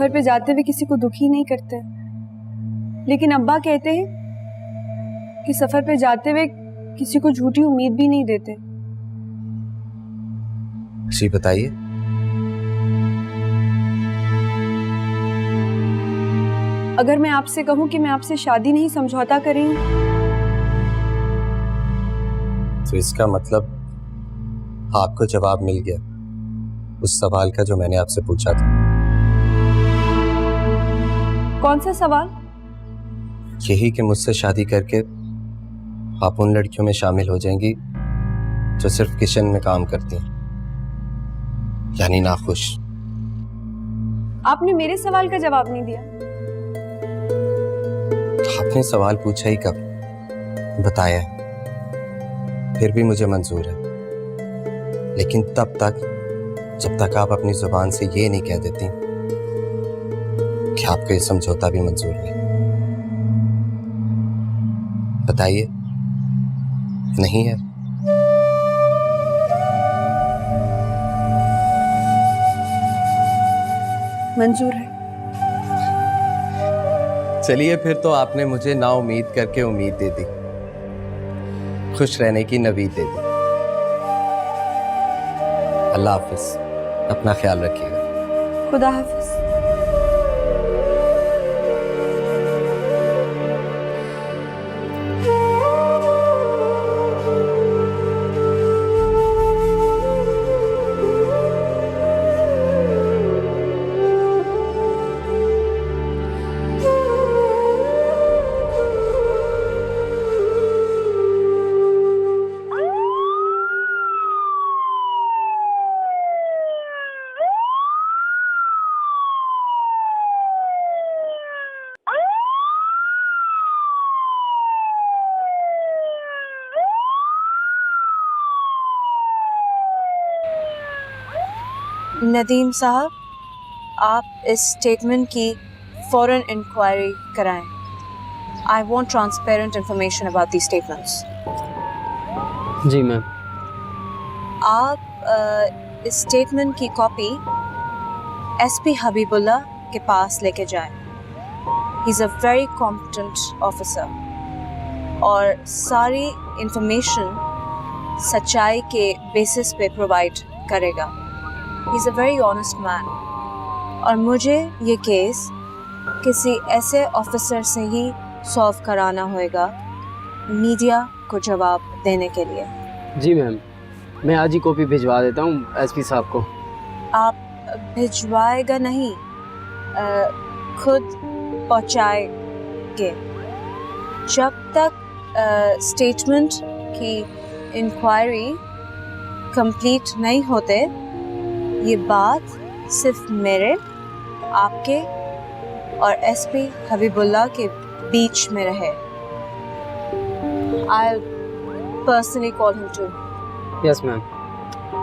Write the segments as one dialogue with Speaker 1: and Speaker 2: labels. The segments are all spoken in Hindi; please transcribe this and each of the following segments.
Speaker 1: सफर पे जाते हुए किसी को दुखी नहीं करते, लेकिन अब्बा कहते हैं कि सफर पे जाते हुए किसी को झूठी उम्मीद भी नहीं देते।
Speaker 2: जी बताइए।
Speaker 1: अगर मैं आपसे कहूं कि मैं आपसे शादी नहीं समझौता करेंगी,
Speaker 2: तो इसका मतलब आपको जवाब मिल गया उस सवाल का जो मैंने आपसे पूछा था।
Speaker 1: कौन सा सवाल?
Speaker 2: यही कि मुझसे शादी करके आप उन लड़कियों में शामिल हो जाएंगी जो सिर्फ किचन में काम करती हैं, यानी नाखुश।
Speaker 1: आपने मेरे सवाल का जवाब नहीं दिया।
Speaker 2: आपने सवाल पूछा ही कब, बताया, फिर भी मुझे मंजूर है, लेकिन तब तक जब तक आप अपनी जुबान से ये नहीं कह देती कि आपको ये समझौता भी मंजूर नहीं। बताइए, नहीं है?
Speaker 1: मंजूर है।
Speaker 2: चलिए फिर तो आपने मुझे ना उम्मीद करके उम्मीद दे दी, खुश रहने की नवीद दे दी। अल्लाह हाफिज, अपना ख्याल रखिएगा।
Speaker 1: खुदा हाफिज।
Speaker 3: नदीम साहब, आप इस स्टेटमेंट की फ़ौरन इंक्वायरी कराएं। I want transparent information about the statements.
Speaker 4: जी मैम।
Speaker 3: आप इस स्टेटमेंट की कॉपी एसपी हबीबुल्लाह के पास लेके जाएं। He is a very competent officer और सारी इंफॉर्मेशन सच्चाई के बेसिस पे प्रोवाइड करेगा। He is a very honest man और मुझे ये केस किसी ऐसे ऑफिसर से ही सॉल्व कराना होगा मीडिया को जवाब देने के लिए। जी मैम, मैं आज ही कॉपी भिजवा देता हूँ एसपी साहब को। आप भिजवाएगा नहीं, खुद पहुँचाएंगे। जब तक स्टेटमेंट की इंक्वायरी कंप्लीट नहीं होते, ये बात सिर्फ मेरे, आपके और एसपी हबीबुल्लाह के बीच में रहे। I'll personally call him too.
Speaker 4: Yes ma'am,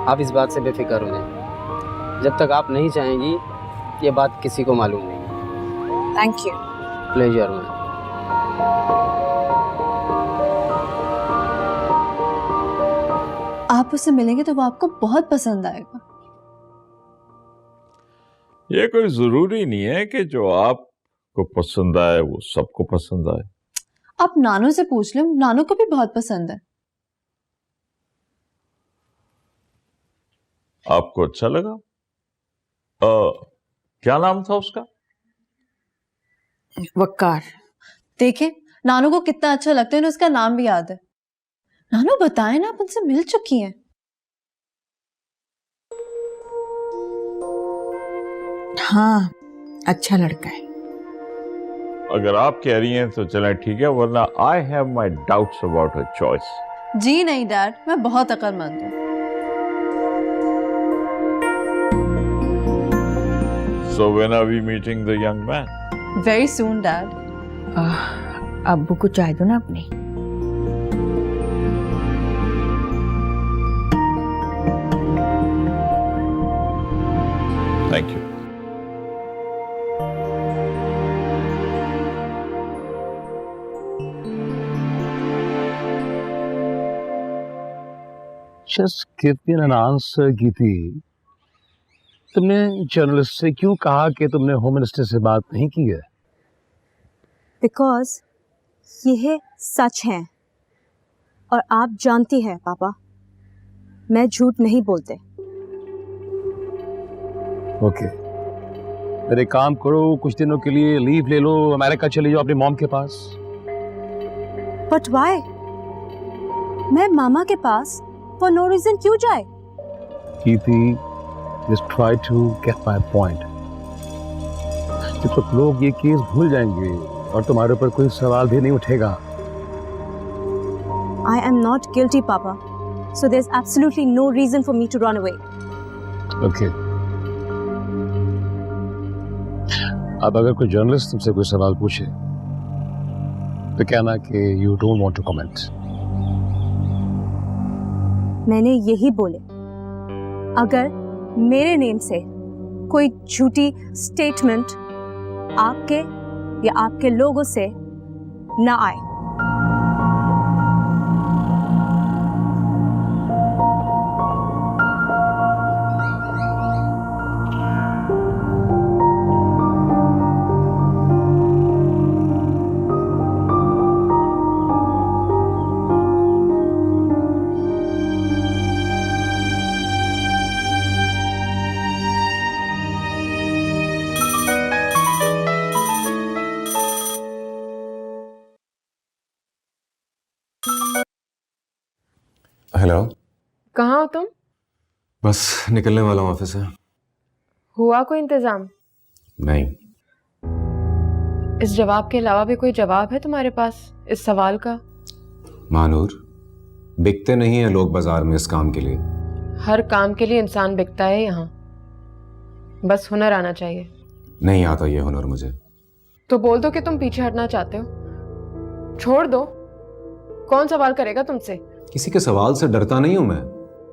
Speaker 4: आप इस बात से बेफिक्र हो जाएं। जब तक आप नहीं चाहेंगी ये बात किसी को मालूम नहीं।
Speaker 3: Thank you.
Speaker 4: Pleasure ma'am.
Speaker 1: आप उससे मिलेंगे तो वो आपको बहुत पसंद आएगा।
Speaker 5: ये कोई जरूरी नहीं है कि जो आपको पसंद आए वो सबको पसंद आए।
Speaker 1: आप नानू से पूछ लो, नानू को भी बहुत पसंद है।
Speaker 5: आपको अच्छा लगा? क्या नाम था उसका?
Speaker 3: वक्कार।
Speaker 1: देखे नानू को कितना अच्छा लगता है, उन्हें उसका नाम भी याद है। नानू बताएं ना, आप उनसे मिल चुकी हैं।
Speaker 6: हाँ, अच्छा लड़का है।
Speaker 5: अगर आप कह रही हैं तो चलें ठीक है, वरना I have my doubts about her choice.
Speaker 1: जी नहीं डैड, मैं बहुत अक्लमंद हूँ।
Speaker 5: So when are we meeting the young man?
Speaker 1: Very soon dad.
Speaker 6: अब्बू को चाय दो ना अपनी।
Speaker 5: Thank you.
Speaker 7: Just give me an answer, Geeti. तुमने जर्नलिस्ट से क्यों कहा कि तुमने होम मिनिस्टर से बात नहीं की है?
Speaker 3: बिकॉज यह सच है और आप जानती हैं पापा, मैं झूठ नहीं बोलते।
Speaker 7: ओके, फिर एक काम करो, कुछ दिनों के लिए लीव ले लो, अमेरिका चले जाओ अपनी मॉम के पास।
Speaker 3: But why? मैं मामा के पास फॉर नो रीजन क्यों जाए?
Speaker 7: कीर्ति, just try to get my point. जब तक लोग ये केस भूल जाएंगे और तुम्हारे ऊपर कोई सवाल भी नहीं उठेगा।
Speaker 3: I am not guilty, Papa. So there's absolutely no reason for me to run away.
Speaker 7: Okay. अब अगर कोई जर्नलिस्ट तुमसे कोई सवाल पूछे तो कहना कि you don't want to comment.
Speaker 3: मैंने यही बोले, अगर मेरे नेम से कोई झूठी स्टेटमेंट आपके या आपके लोगों से ना आए।
Speaker 2: हेलो।
Speaker 8: कहाँ हो तुम?
Speaker 2: बस निकलने वाला हूँ ऑफिस से।
Speaker 8: हुआ कोई इंतजाम?
Speaker 2: नहीं।
Speaker 8: इस जवाब के अलावा भी कोई जवाब है तुम्हारे पास इस सवाल का?
Speaker 2: मानूर, बिकते नहीं है लोग बाजार में इस काम के लिए।
Speaker 8: हर काम के लिए इंसान बिकता है यहाँ, बस हुनर आना चाहिए।
Speaker 2: नहीं आता ये हुनर मुझे।
Speaker 8: तो बोल दो कि तुम पीछे हटना चाहते हो, छोड़ दो। कौन सवाल करेगा तुमसे?
Speaker 2: किसी के सवाल से डरता नहीं हूं मैं।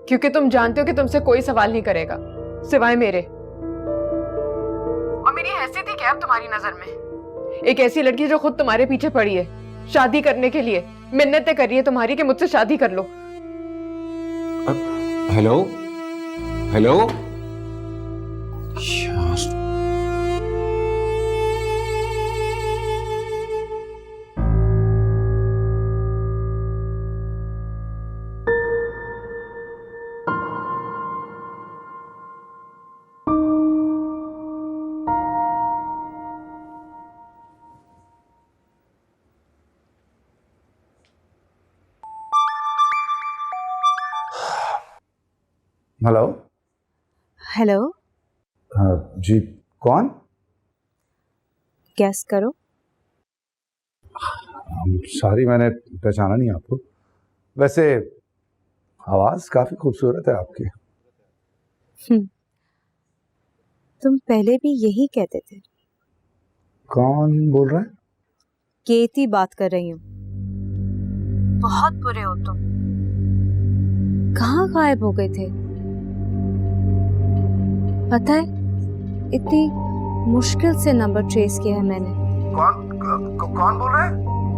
Speaker 8: क्योंकि तुम जानते हो कि तुमसे कोई सवाल नहीं करेगा सिवाय मेरे। और मेरी हैसियत ही क्या अब तुम्हारी नजर में? एक ऐसी लड़की जो खुद तुम्हारे पीछे पड़ी है शादी करने के लिए, मिन्नतें कर रही है तुम्हारी कि मुझसे शादी कर लो।
Speaker 2: Hello hello.
Speaker 9: हेलो।
Speaker 3: हेलो।
Speaker 9: जी कौन?
Speaker 3: गैस करो।
Speaker 9: सॉरी, मैंने पहचाना नहीं आपको। वैसे आवाज काफी खूबसूरत है आपकी।
Speaker 3: तुम पहले भी यही कहते थे।
Speaker 9: कौन बोल रहा है?
Speaker 3: केती बात कर रही हूँ। बहुत बुरे हो तुम। कहाँ गायब हो गए थे? पता है, इतनी मुश्किल से नंबर ट्रेस किया है मैंने।
Speaker 9: कौन बोल रहा है?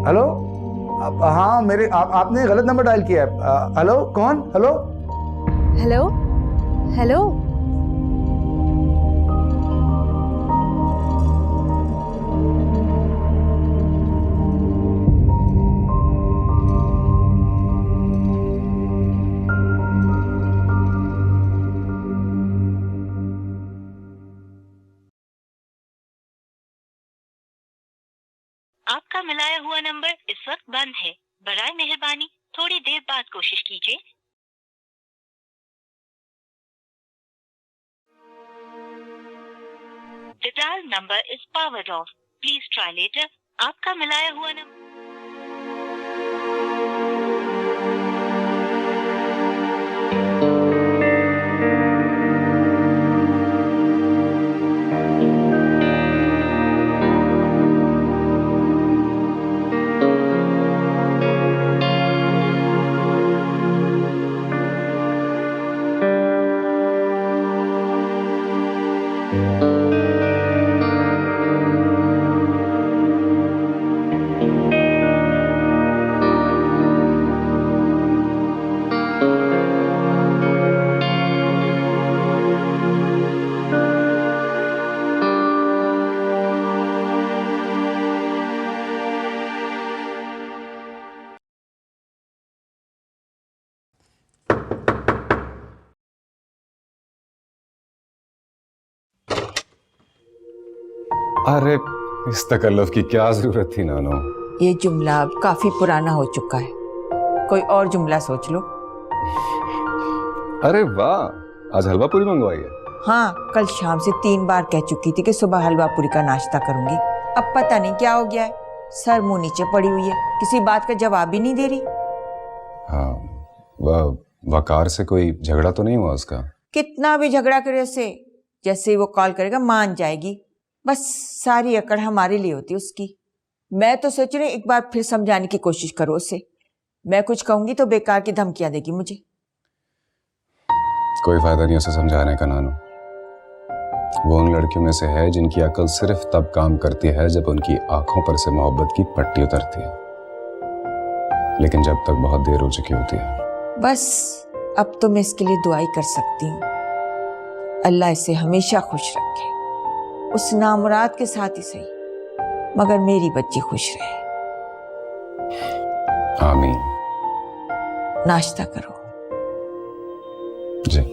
Speaker 9: हेलो। हाँ, मेरे आपने गलत नंबर डायल किया है। हेलो कौन? Hello
Speaker 3: hello hello.
Speaker 10: आपका मिलाया हुआ नंबर इस वक्त बंद है। बराए मेहरबानी थोड़ी देर बाद कोशिश कीजिए। The dial number is powered off. Please try later. आपका मिलाया हुआ नंबर
Speaker 11: अरे इस तकल्लुफ की क्या जरूरत थी नानो।
Speaker 6: ये जुमला अब काफी पुराना हो चुका है, कोई और जुमला सोच लो।
Speaker 11: अरे वाह, आज हलवा पूरी मंगवाई है?
Speaker 6: हाँ, कल शाम से 3 बार कह चुकी थी कि सुबह हलवा पूरी का नाश्ता करूंगी। अब पता नहीं क्या हो गया है, सर मुंह नीचे पड़ी हुई है, किसी बात का जवाब ही नहीं दे रही।
Speaker 11: हाँ, वकार से कोई झगड़ा तो नहीं हुआ उसका?
Speaker 6: कितना भी झगड़ा करे उससे, जैसे ही वो कॉल करेगा मान जाएगी। बस सारी अकड़ हमारे लिए होती है उसकी। मैं तो सोच रही एक बार फिर समझाने की कोशिश करो उससे। मैं कुछ कहूंगी तो बेकार की धमकियां देगी मुझे।
Speaker 11: कोई फायदा नहीं उसे समझाने का नानो। वो उन लड़कियों में से है जिनकी अकल सिर्फ तब काम करती है जब उनकी आंखों पर से मोहब्बत की पट्टी उतरती है, लेकिन जब तक बहुत देर हो चुकी होती है।
Speaker 6: बस अब तो मैं इसके लिए दुआई कर सकती हूँ, अल्लाह इसे हमेशा खुश रखे, उस नामुराद के साथ ही सही, मगर मेरी बच्ची खुश रहे।
Speaker 11: आमीन।
Speaker 6: नाश्ता करो।
Speaker 11: जी।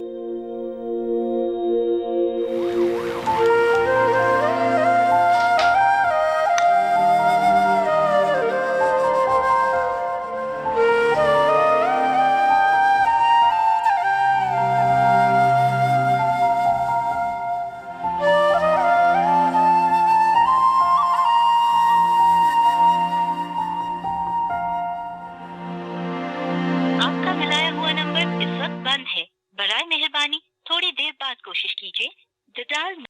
Speaker 10: आपका मिलाया हुआ नंबर इस वक्त बंद है। बराए मेहरबानी थोड़ी देर बाद कोशिश कीजिए। द डायल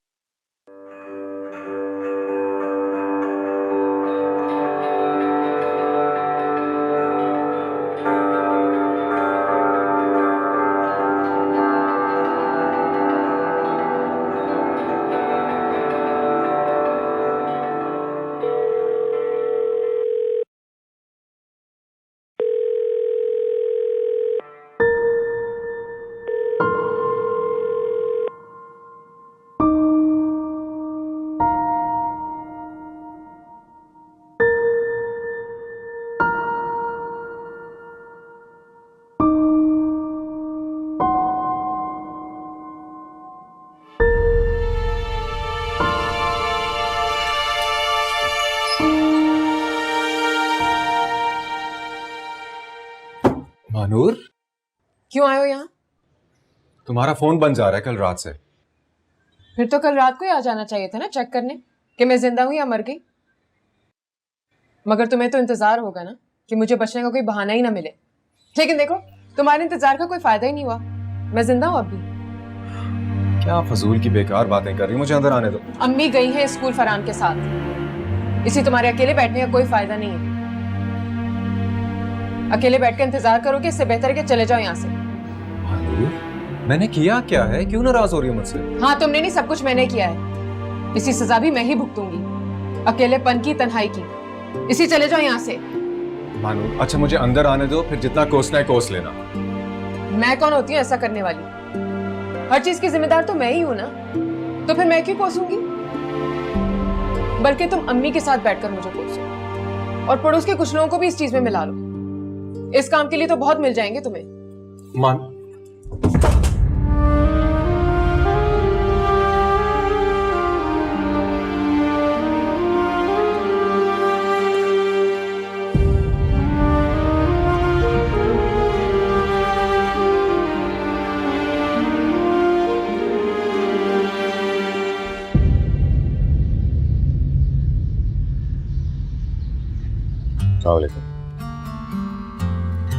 Speaker 11: मानूर,
Speaker 8: क्यों आए हो यहाँ?
Speaker 11: तुम्हारा फोन बंद जा रहा है कल रात से।
Speaker 8: फिर तो कल रात को ही आ जाना चाहिए था ना, चेक करने कि मैं जिंदा हूं या मर गई। मगर तुम्हें तो इंतजार होगा ना कि मुझे बचने का कोई बहाना ही ना मिले। लेकिन देखो, तुम्हारे इंतजार का कोई फायदा ही नहीं हुआ। मैं जिंदा हूँ अब भी।
Speaker 11: क्या फजूल की बेकार बातें कर रही, मुझे अंदर आने दो।
Speaker 8: अम्मी गई हैं स्कूल फरहान के साथ, इसी तुम्हारे अकेले बैठने का कोई फायदा नहीं है। अकेले बैठ कर इंतजार करोगे, इससे बेहतर है कि चले जाओ यहाँ से।
Speaker 11: मैंने किया क्या है, क्यों नाराज हो रही हो मुझसे?
Speaker 8: हाँ, तुमने नहीं, सब कुछ मैंने किया है। इसी सजा भी मैं ही भुगतूंगी, अकेलेपन की, तन्हाई की। इसी चले जाओ यहाँ से।
Speaker 11: मानू, अच्छा मुझे अंदर आने दो, फिर जितना कोसना है कोस लेना।
Speaker 8: मैं कौन होती हूँ ऐसा करने वाली? हर चीज की जिम्मेदार तो मैं ही हूँ ना, तो फिर मैं क्यों कोसूंगी? बल्कि तुम अम्मी के साथ बैठकर मुझे कोसो, और पड़ोस के कुछ लोगों को भी इस चीज में मिला लो। इस काम के लिए तो बहुत मिल जाएंगे तुम्हें।
Speaker 11: मान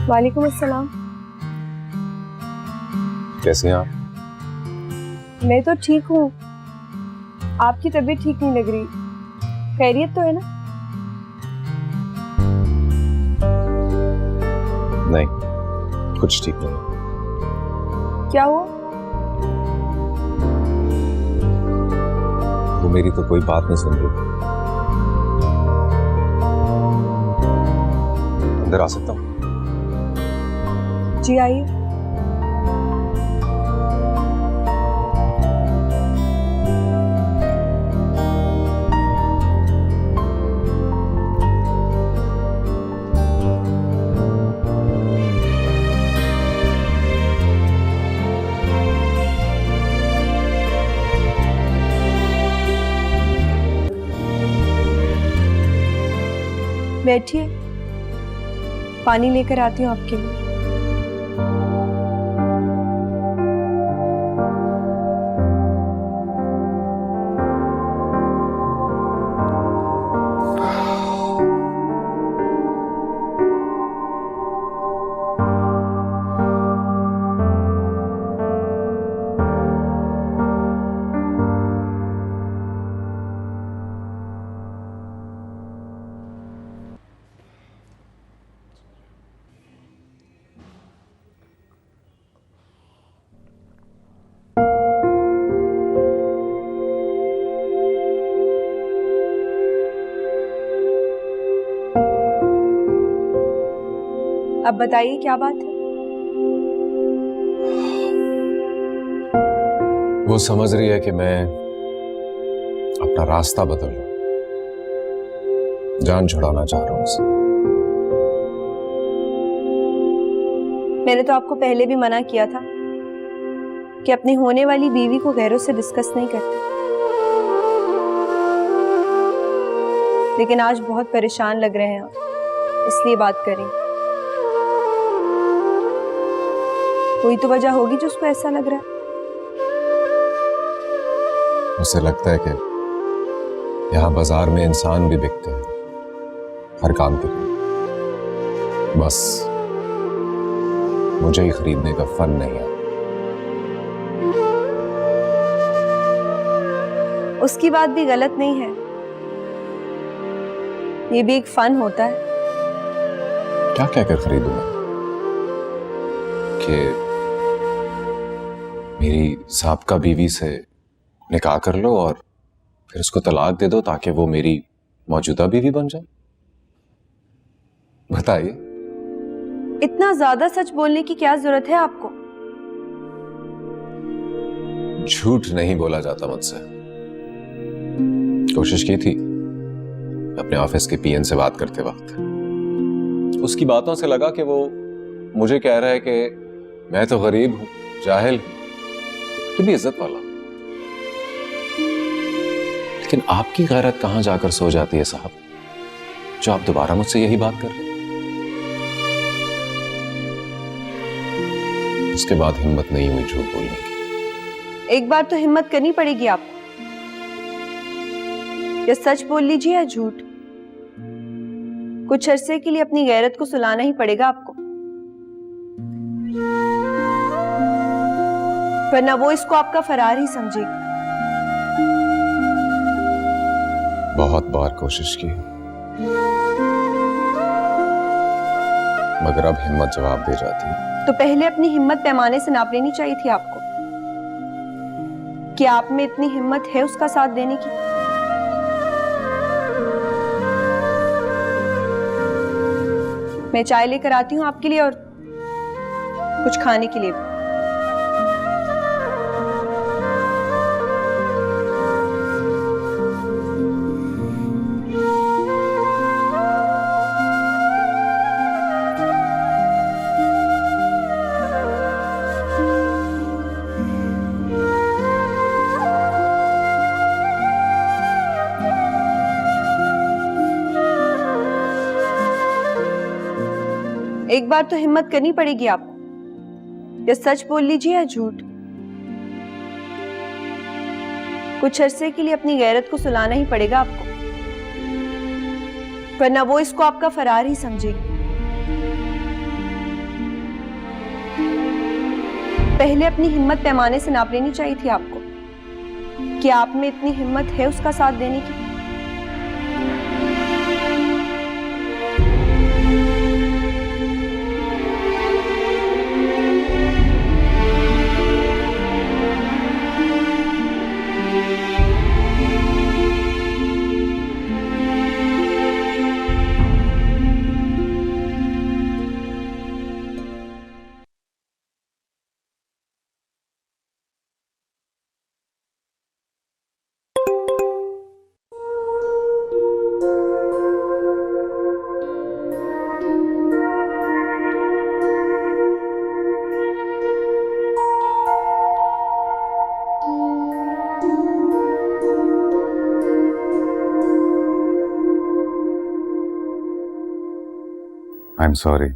Speaker 1: वालेकुम अस्सलाम।
Speaker 11: कैसे हैं आप?
Speaker 1: मैं तो ठीक हूँ, आपकी तबीयत ठीक नहीं लग रही। खैरियत तो है ना?
Speaker 11: नहीं, कुछ ठीक नहीं।
Speaker 1: क्या हुआ?
Speaker 11: वो मेरी तो कोई बात नहीं सुन रही। अंदर आ सकता हूँ?
Speaker 1: जी आइए। बैठिए, पानी लेकर आती हूँ आपके लिए। अब बताइए क्या बात है?
Speaker 11: वो समझ रही है कि मैं अपना रास्ता बदल रहा हूं, जान छुड़ाना चाह रहा हूं उसे।
Speaker 1: मैंने तो आपको पहले भी मना किया था कि अपनी होने वाली बीवी को गैरों से डिस्कस नहीं करते, लेकिन आज बहुत परेशान लग रहे हैं आप, इसलिए बात करें। कोई तो वजह होगी जो उसको ऐसा लग रहा है।
Speaker 11: उसे लगता है कि यहाँ बाजार में इंसान भी बिकते हैं हर काम के लिए, बस मुझे ही खरीदने का फन नहीं आता।
Speaker 1: उसकी बात भी गलत नहीं है, ये भी एक फन होता है।
Speaker 11: क्या कहकर खरीदूं मैं कि मेरी साबका बीवी से निकाह कर लो और फिर उसको तलाक दे दो ताकि वो मेरी मौजूदा बीवी बन जाए? बताइए।
Speaker 1: इतना ज्यादा सच बोलने की क्या जरूरत है आपको?
Speaker 11: झूठ नहीं बोला जाता मुझसे। कोशिश की थी अपने ऑफिस के पीएन से बात करते वक्त, उसकी बातों से लगा कि वो मुझे कह रहा है कि मैं तो गरीब हूं, जाहिल हूं, तो भी इज्जत वाला। लेकिन आपकी गैरत कहां जाकर सो जाती है साहब, जो आप दोबारा मुझसे यही बात कर रहे हैं? उसके बाद हिम्मत नहीं हुई झूठ बोलने की।
Speaker 1: एक बार तो हिम्मत करनी पड़ेगी आपको, या सच बोल लीजिए या झूठ। कुछ अरसे के लिए अपनी गैरत को सुलाना ही पड़ेगा आपको, वरना वो इसको आपका फरार ही समझेगी।
Speaker 11: बहुत बार कोशिश की, मगर अब हिम्मत जवाब दे जाती है।
Speaker 1: तो पहले अपनी हिम्मत पैमाने से नाप लेनी चाहिए थी आपको। क्या आप में इतनी हिम्मत है उसका साथ देने की? मैं चाय लेकर आती हूँ आपके लिए और कुछ खाने के लिए भी। एक बार तो हिम्मत करनी पड़ेगी आपको, या सच बोल लीजिए या झूठ। कुछ अरसे के लिए अपनी गैरत को सुलाना ही पड़ेगा आपको, वरना वो इसको आपका फरार ही समझेगी। पहले अपनी हिम्मत पैमाने से नाप लेनी चाहिए थी आपको। क्या आप में इतनी हिम्मत है उसका साथ देने की?
Speaker 11: I am sorry.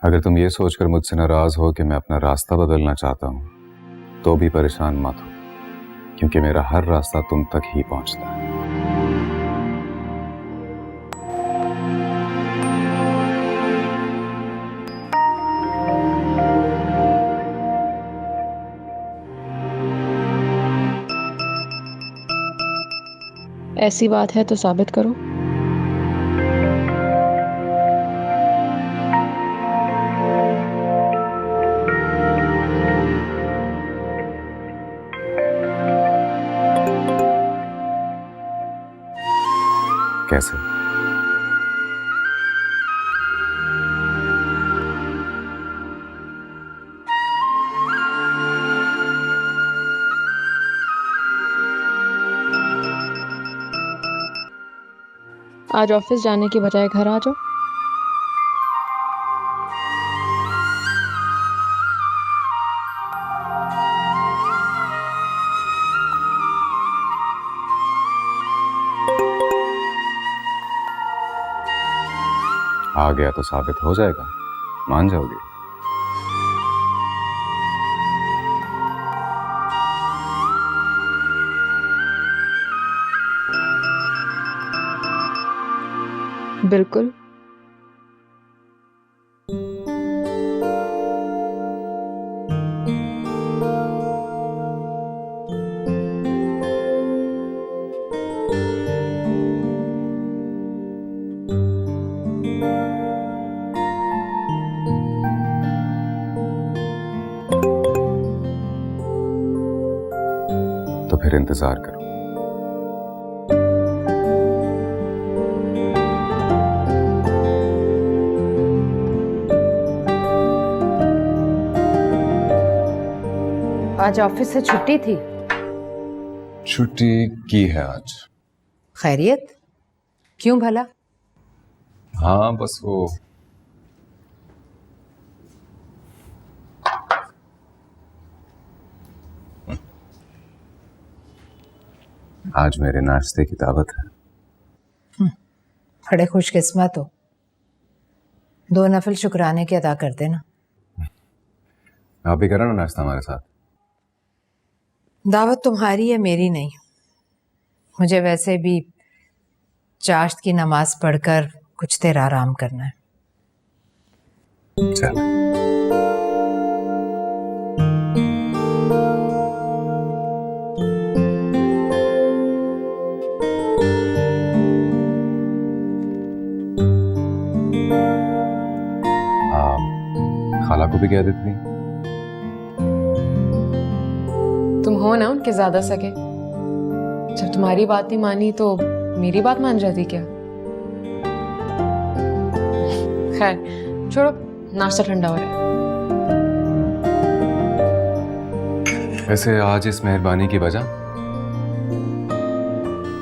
Speaker 11: अगर तुम ये सोचकर मुझसे नाराज हो कि मैं अपना रास्ता बदलना चाहता हूं तो भी परेशान मत हो, क्योंकि मेरा हर रास्ता तुम तक ही पहुंचता है।
Speaker 8: ऐसी बात है तो साबित करो।
Speaker 11: कैसे?
Speaker 8: आज ऑफिस जाने की बजाय घर आ जाओ।
Speaker 11: आ गया तो साबित हो जाएगा, मान जाओगे।
Speaker 8: बिल्कुल।
Speaker 11: तो फिर इंतजार करो।
Speaker 6: आज ऑफिस से छुट्टी थी?
Speaker 11: छुट्टी की है आज।
Speaker 6: खैरियत? क्यों भला?
Speaker 11: हाँ बस वो आज मेरे नाश्ते की दावत है।
Speaker 6: बड़े खुशकिस्मत हो। 2 नफल शुक्राने के अदा कर देना।
Speaker 11: आप भी करो ना नाश्ता हमारे साथ।
Speaker 6: दावत तुम्हारी है, मेरी नहीं। मुझे वैसे भी चाश्त की नमाज पढ़कर कुछ देर आराम करना है।
Speaker 11: चल। खाला को भी कह देती थी।
Speaker 8: तुम हो ना उनके ज्यादा सके। जब तुम्हारी बात नहीं मानी तो मेरी बात मान जाती क्या? खैर छोड़ो, नाश्ता ठंडा हो रहा है।
Speaker 11: वैसे आज इस मेहरबानी की वजह?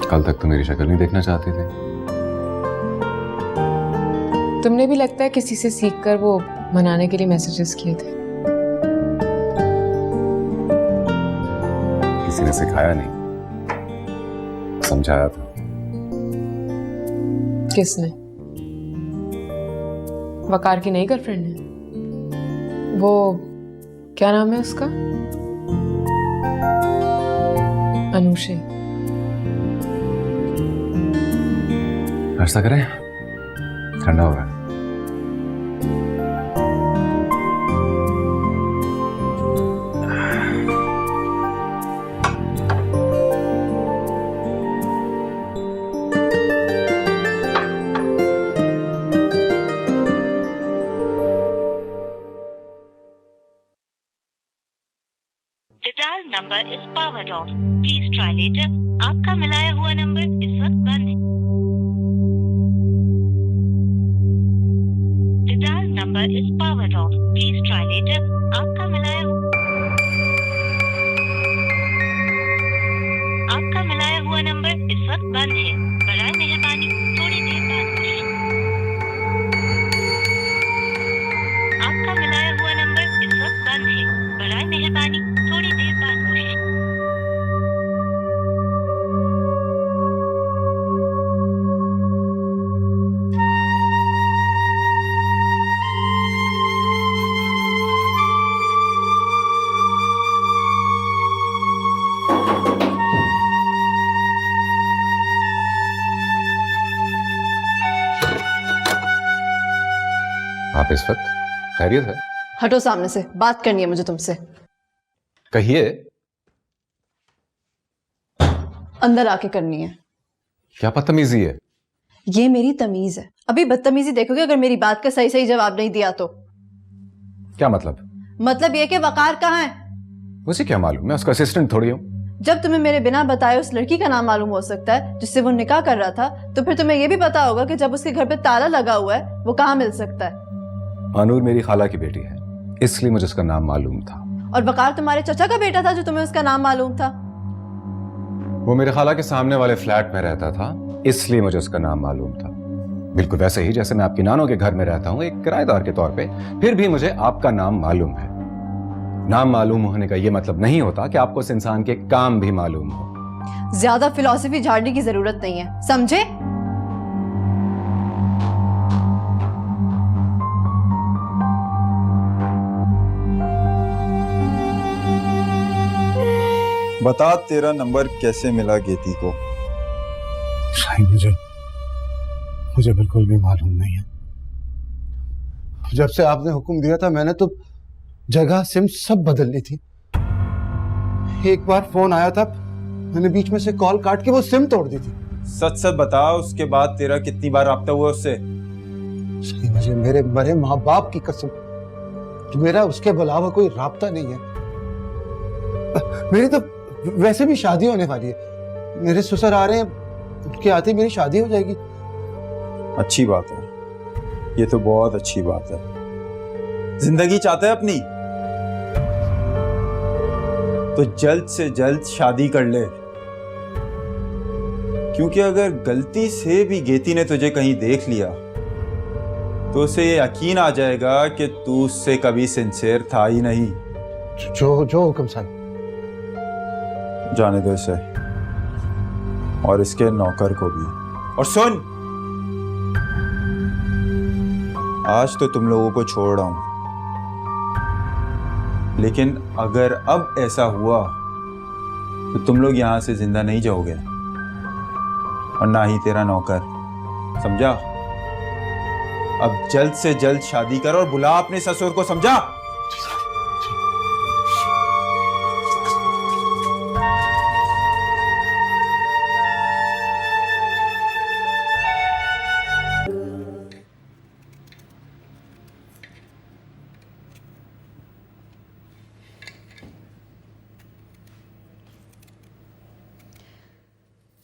Speaker 11: कल तक तो मेरी शक्ल नहीं देखना चाहते थे।
Speaker 8: तुमने भी लगता है किसी से सीखकर वो मनाने के लिए मैसेजेस किए थे।
Speaker 11: किसी ने सिखाया नहीं, समझाया था।
Speaker 8: किसने? वकार की नई गर्लफ्रेंड ने? वो क्या नाम है उसका? अनुषे।
Speaker 11: नाश्ता करें? ठंडा हो रहा है।
Speaker 10: The dial number is powered off. Please try later. आपका मिलाया हुआ नंबर इस वक्त बंद है। The dial number is powered off. Please try later. आपका मिलाया हुआ नंबर इस वक्त बंद है। बराए मेहरबानी थोड़ी देर बाद कोशिश। आपका मिलाया हुआ नंबर इस वक्त बंद है। बराए मेहरबानी थोड़ी देर बाद कोशिश।
Speaker 11: इस वक्त खैरियत है?
Speaker 8: हटो सामने से, बात करनी है मुझे तुमसे।
Speaker 11: कहिए।
Speaker 8: अंदर आके करनी है।
Speaker 11: क्या बदतमीजी है?
Speaker 8: ये मेरी तमीज है। अभी बदतमीजी देखोगे अगर मेरी बात का सही सही जवाब नहीं दिया तो।
Speaker 11: क्या मतलब?
Speaker 8: मतलब ये कि वकार कहाँ है?
Speaker 11: मुझे क्या मालूम, मैं उसका असिस्टेंट थोड़ी हूँ।
Speaker 8: जब तुम्हें मेरे बिना बताए उस लड़की का नाम मालूम हो सकता है जिससे वो निकाह कर रहा था, तो फिर तुम्हें ये भी पता होगा कि जब उसके घर पे ताला लगा हुआ है वो कहाँ मिल सकता है।
Speaker 11: मानूर मेरी खाला की बेटी है, इसलिए मुझे उसका नाम मालूम था।
Speaker 8: और वकार तुम्हारे चाचा का बेटा था जो तुम्हें उसका नाम मालूम था।
Speaker 11: वो मेरे खाला के सामने वाले फ्लैट में रहता था, इसलिए मुझे उसका नाम मालूम था। बिल्कुल वैसे ही जैसे मैं आपकी नानों के घर में रहता हूँ एक किराएदार के तौर पे, फिर भी मुझे आपका नाम मालूम है। नाम मालूम होने का ये मतलब नहीं होता कि आपको उस इंसान के काम भी मालूम हो।
Speaker 8: ज्यादा फिलॉसफी झाड़ने की जरूरत नहीं है, समझे?
Speaker 12: बता, तेरा नंबर कैसे मिला गेती को?
Speaker 7: साईं, मुझे बिल्कुल भी मालूम नहीं है। जब से आपने हुक्म दिया था मैंने तो जगह सिम सब बदल ली थी। एक बार फोन आया था, मैंने बीच में से कॉल काट के वो सिम तोड़ दी थी।
Speaker 12: सच सच बता, उसके बाद तेरा कितनी बार राब्ता हुआ उससे?
Speaker 7: सही, मुझे मेरे मरे माँ बाप की कसम, मेरा उसके अलावा कोई राब्ता नहीं है। मेरी तो वैसे भी शादी होने वाली है, मेरे ससुर आ रहे हैं, उनके आते ही मेरी शादी हो जाएगी।
Speaker 12: अच्छी बात है, ये तो बहुत अच्छी बात है। जिंदगी चाहता है अपनी तो जल्द से जल्द शादी कर ले, क्योंकि अगर गलती से भी गेती ने तुझे कहीं देख लिया तो उसे ये यकीन आ जाएगा कि तू उससे कभी सिंसियर था ही नहीं।
Speaker 7: जो हुक्म साहब।
Speaker 12: जाने दो इसे और इसके नौकर को भी। और सुन, आज तो तुम लोगों को छोड़ रहा हूं, लेकिन अगर अब ऐसा हुआ तो तुम लोग यहां से जिंदा नहीं जाओगे, और ना ही तेरा नौकर, समझा? अब जल्द से जल्द शादी कर और बुला अपने ससुर को, समझा?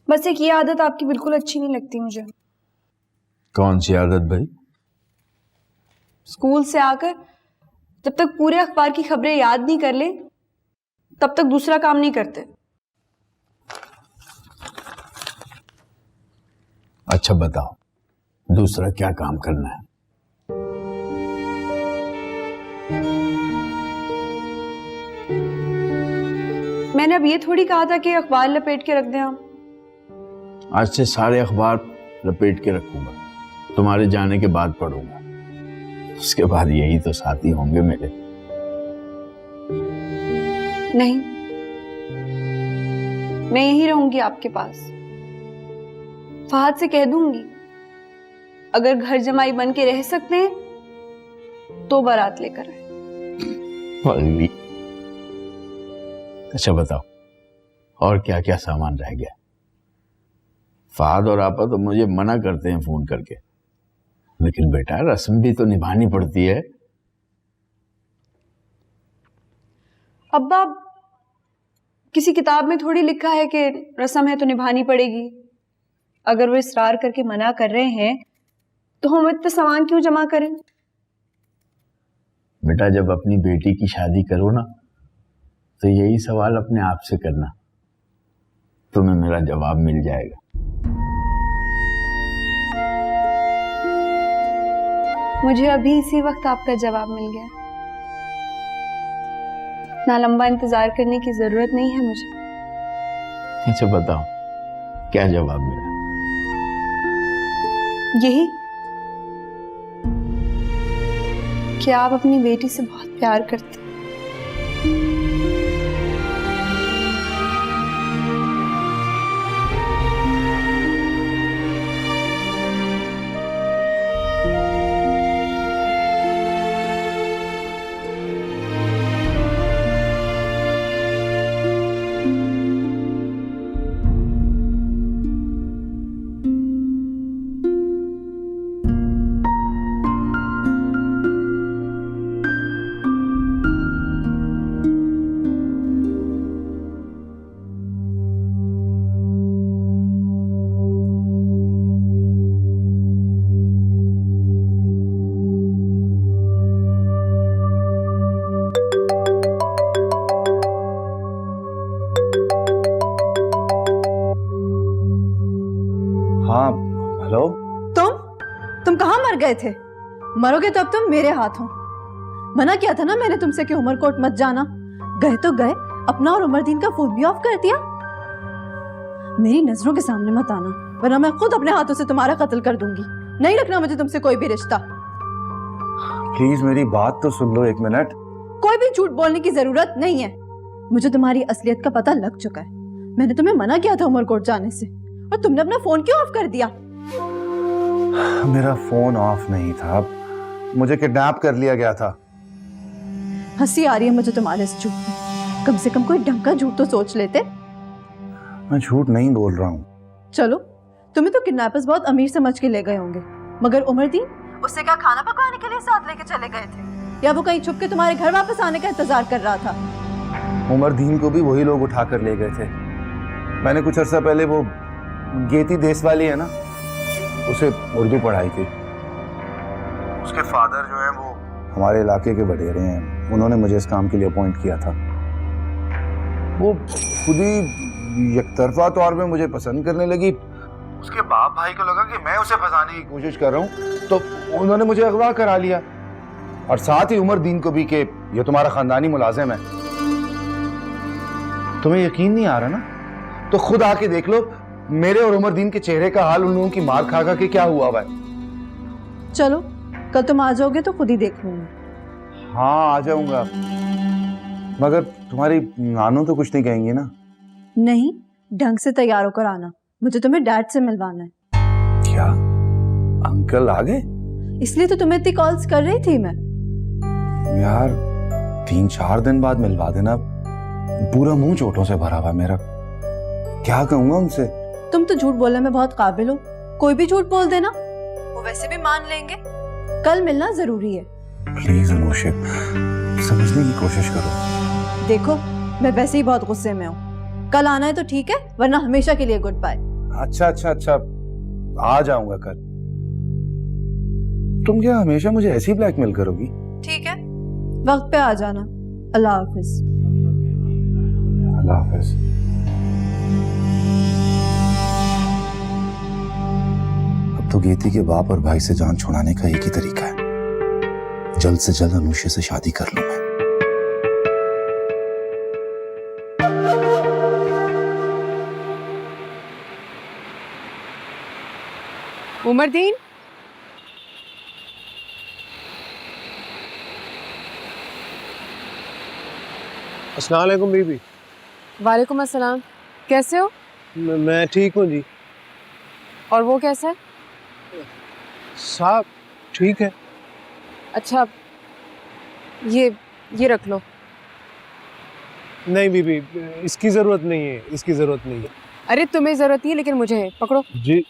Speaker 1: बस एक ये आदत आपकी बिल्कुल अच्छी नहीं लगती मुझे।
Speaker 5: कौन सी आदत भाई?
Speaker 1: स्कूल से आकर जब तक पूरे अखबार की खबरें याद नहीं कर ले तब तक दूसरा काम नहीं करते।
Speaker 5: अच्छा बताओ, दूसरा क्या काम करना है?
Speaker 1: मैंने अब ये थोड़ी कहा था कि अखबार लपेट के रख दें आप।
Speaker 5: आज से सारे अखबार लपेट के रखूंगा, तुम्हारे जाने के बाद पढ़ूंगा, उसके बाद यही तो साथी होंगे मेरे।
Speaker 1: नहीं, मैं यही रहूंगी आपके पास। फहद से कह दूंगी अगर घर जमाई बन के रह सकते हैं तो बारात लेकर आए।
Speaker 5: अच्छा बताओ, और क्या क्या सामान रह गया? फहद और आपा तो मुझे मना करते हैं फोन करके, लेकिन बेटा रस्म भी तो निभानी पड़ती है।
Speaker 1: अब्बा, किसी किताब में थोड़ी लिखा है कि रस्म है तो निभानी पड़ेगी। अगर वो इसरार करके मना कर रहे हैं तो हम इतना सामान क्यों जमा करें?
Speaker 5: बेटा जब अपनी बेटी की शादी करो ना तो यही सवाल अपने आप से करना, तुम्हें मेरा जवाब मिल जाएगा।
Speaker 1: मुझे अभी इसी वक्त आपका जवाब मिल गया। इतना लंबा इंतजार करने की जरूरत नहीं है मुझे।
Speaker 5: अच्छा बताओ, क्या जवाब मिला?
Speaker 1: यही कि आप अपनी बेटी से बहुत प्यार करते हैं।
Speaker 13: गए थे, मरोगे तो अब तुम मेरे हाथों। मना किया था ना मैंने तुमसे कि उमरकोट मत जाना। गए तो गए, अपना और उमरदीन का फोन भी ऑफ कर दिया। मेरी नजरों के सामने मत आना, वरना मैं खुद अपने हाथों से तुम्हारा कत्ल कर दूंगी। नहीं रखना मुझे तुमसे कोई भी रिश्ता।
Speaker 9: प्लीज मेरी बात तो सुन लो 1 मिनट।
Speaker 13: कोई भी झूठ बोलने की जरूरत नहीं है। मुझे तुम्हारी असलियत का पता लग चुका है। मैंने तुम्हें मना किया था उमरकोट जाने से, और तुमने अपना फोन क्यों ऑफ कर दिया?
Speaker 9: मेरा फोन ऑफ नहीं था, मुझे किडनैप कर लिया गया था।
Speaker 13: हंसी आ रही है मुझे तुम्हारे इस झूठ में। कम से कम कोई ढंग का झूठ तो सोच लेते।
Speaker 9: मैं झूठ नहीं बोल रहा हूँ।
Speaker 13: चलो, तुम्हें तो किडनैपर्स बहुत अमीर समझ के ले गए होंगे, मगर उमरदीन, उससे क्या खाना पकाने के लिए साथ लेके चले गए थे, या वो कहीं छुप के तुम्हारे घर वापस आने का इंतजार कर रहा था?
Speaker 9: उमरदीन को भी वही लोग उठा कर ले गए थे। मैंने कुछ अर्सा पहले वो गेती देश वाली है ना, उसे उर्दू पढ़ाई थी। उसके फादर जो है वो हमारे इलाके के वडेरे हैं, उन्होंने मुझे इस काम के लिए अपॉइंट किया था। वो खुद ही एकतरफा तौर पे मुझे पसंद करने लगी। उसके बाप भाई को लगा कि मैं उसे फंसाने की कोशिश कर रहा हूँ, तो उन्होंने मुझे अगवा करा लिया, और साथ ही उमरदीन को भी कि ये तुम्हारा खानदानी मुलाजिम है। तुम्हें यकीन नहीं आ रहा ना, तो खुद आके देख लो मेरे और उमरदीन के चेहरे का हाल उन लोगों की मार खा के क्या हुआ हुआ है।
Speaker 13: चलो, कल तुम आ जाओगे तो खुद ही देख लूंगी।
Speaker 9: हाँ, आ जाऊंगा, मगर तुम्हारी नानू तो कुछ नहीं कहेंगी ना?
Speaker 13: नहीं, ढंग से तैयार होकर आना, मुझे तुम्हें डैड से मिलवाना है।
Speaker 9: क्या अंकल आ गए?
Speaker 13: इसलिए तो तुम्हें इतनी कॉल्स कर रही थी मैं।
Speaker 9: यार 3-4 दिन बाद मिलवा देना, पूरा मुंह चोटों से भरा हुआ मेरा, क्या कहूंगा उनसे?
Speaker 13: तुम तो झूठ बोलने में बहुत काबिल हो, कोई भी झूठ बोल देना, वो वैसे भी मान लेंगे। कल मिलना जरूरी है।
Speaker 9: प्लीज अनुषे, समझने की कोशिश करो।
Speaker 13: देखो, मैं वैसे ही बहुत गुस्से में हूँ। कल आना है तो ठीक है, वरना हमेशा के लिए गुड बाय।
Speaker 9: अच्छा अच्छा अच्छा, आ जाऊंगा कल। तुम क्या हमेशा मुझे ऐसी ब्लैकमेल करोगी?
Speaker 13: ठीक है, वक्त पे आ जाना। अल्लाह हाफिज।
Speaker 9: अल्लाह हाफिज। अब तो गेती के बाप और भाई से जान छुड़ाने का एक ही तरीका है, जल्द से जल्द अनुषे से शादी कर लूं मैं।
Speaker 8: उमरदीन,
Speaker 14: अस्सलाम वालेकुम बीबी।
Speaker 8: वालेकुम अस्सलाम। कैसे हो?
Speaker 14: मैं ठीक हूँ जी।
Speaker 8: और वो कैसा है?
Speaker 14: साहब ठीक है।
Speaker 8: अच्छा, ये रख लो।
Speaker 14: नहीं बीबी, इसकी ज़रूरत नहीं है, इसकी ज़रूरत नहीं है।
Speaker 8: अरे तुम्हें ज़रूरत नहीं है, लेकिन मुझे है। पकड़ो।
Speaker 14: जी,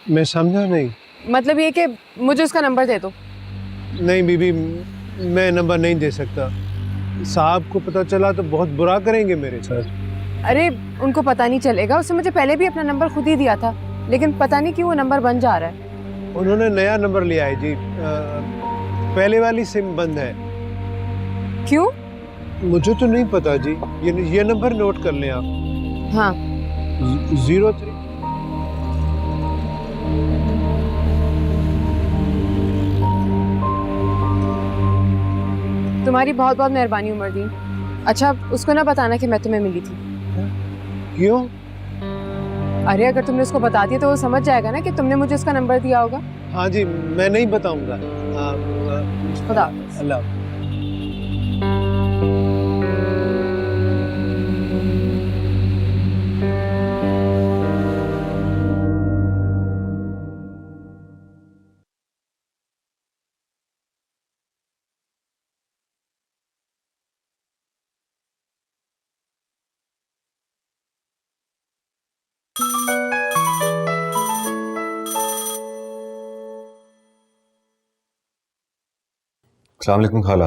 Speaker 14: मैं समझा नहीं।
Speaker 8: मतलब ये कि मुझे उसका नंबर दे दो।
Speaker 14: नहीं बीबी, मैं नंबर नहीं दे सकता। साहब को पता चला तो बहुत बुरा करेंगे मेरे साथ।
Speaker 8: अरे उनको पता नहीं चलेगा, उसने मुझे पहले भी अपना नंबर खुद ही दिया था, लेकिन पता नहीं क्यों वो नंबर बन जा रहा है।
Speaker 14: उन्होंने नया नंबर लिया है जी, पहले वाली सिम बंद है।
Speaker 8: क्यों?
Speaker 14: मुझे तो नहीं पता जी। ये नंबर नोट कर लें आप।
Speaker 8: हाँ।
Speaker 14: 03।
Speaker 8: तुम्हारी बहुत बहुत मेहरबानी उमरदीन। अच्छा, उसको ना बताना कि मैं तुम्हें मिली थी।
Speaker 14: क्यों?
Speaker 8: अरे अगर तुमने उसको बता दिया तो वो समझ जाएगा ना कि तुमने मुझे उसका नंबर दिया होगा।
Speaker 14: हाँ जी, मैं नहीं बताऊंगा।
Speaker 8: खुदा
Speaker 14: अल्लाह।
Speaker 11: अस्सलाम वालेकुम खाला।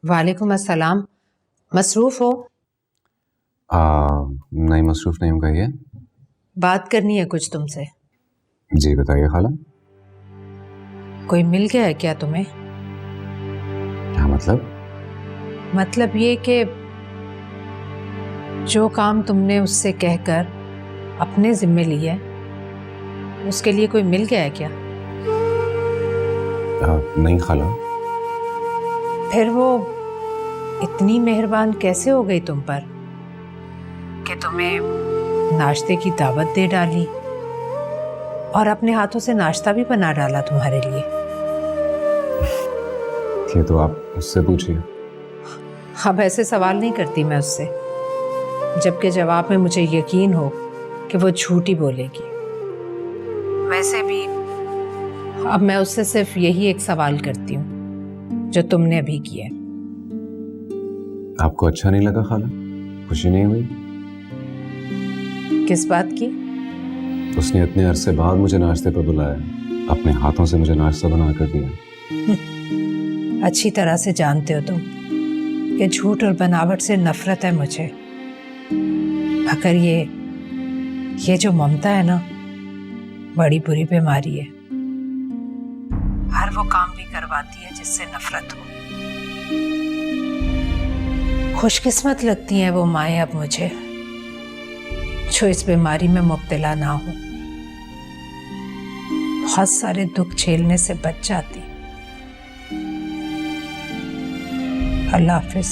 Speaker 15: वालेकुम अस्सलाम। मसरूफ हो?
Speaker 11: नहीं, मसरूफ नहीं हूँ। कहिए।
Speaker 15: बात करनी है कुछ तुमसे।
Speaker 11: जी बताइए खाला।
Speaker 15: कोई मिल गया है क्या तुम्हें?
Speaker 11: क्या मतलब?
Speaker 15: मतलब ये कि जो काम तुमने उससे कहकर अपने जिम्मे लिया है, उसके लिए कोई मिल गया है क्या?
Speaker 11: नहीं खाला।
Speaker 15: फिर वो इतनी मेहरबान कैसे हो गई तुम पर कि तुम्हें नाश्ते की दावत दे डाली और अपने हाथों से नाश्ता भी बना डाला तुम्हारे लिए?
Speaker 11: ये तो आप उससे पूछिए।
Speaker 15: अब ऐसे सवाल नहीं करती मैं उससे, जबकि जवाब में मुझे यकीन हो कि वो झूठी बोलेगी। वैसे भी अब मैं उससे सिर्फ यही एक सवाल करती हूँ जो तुमने अभी किया।
Speaker 11: आपको अच्छा नहीं लगा खाला? खुशी नहीं हुई?
Speaker 15: किस बात की?
Speaker 11: उसने इतने अरसे बाद मुझे नाश्ते पर बुलाया, अपने हाथों से मुझे नाश्ता बना कर दिया।
Speaker 15: अच्छी तरह से जानते हो तुम कि झूठ और बनावट से नफरत है मुझे, मगर ये जो ममता है ना, बड़ी बुरी बीमारी है। हर वो काम भी करवाती है जिससे नफरत हो। खुशकिस्मत लगती हैं वो माएँ अब मुझे जो इस बीमारी में मुब्तला ना हो, बहुत सारे दुख झेलने से बच जाती। अल्लाह हाफिज।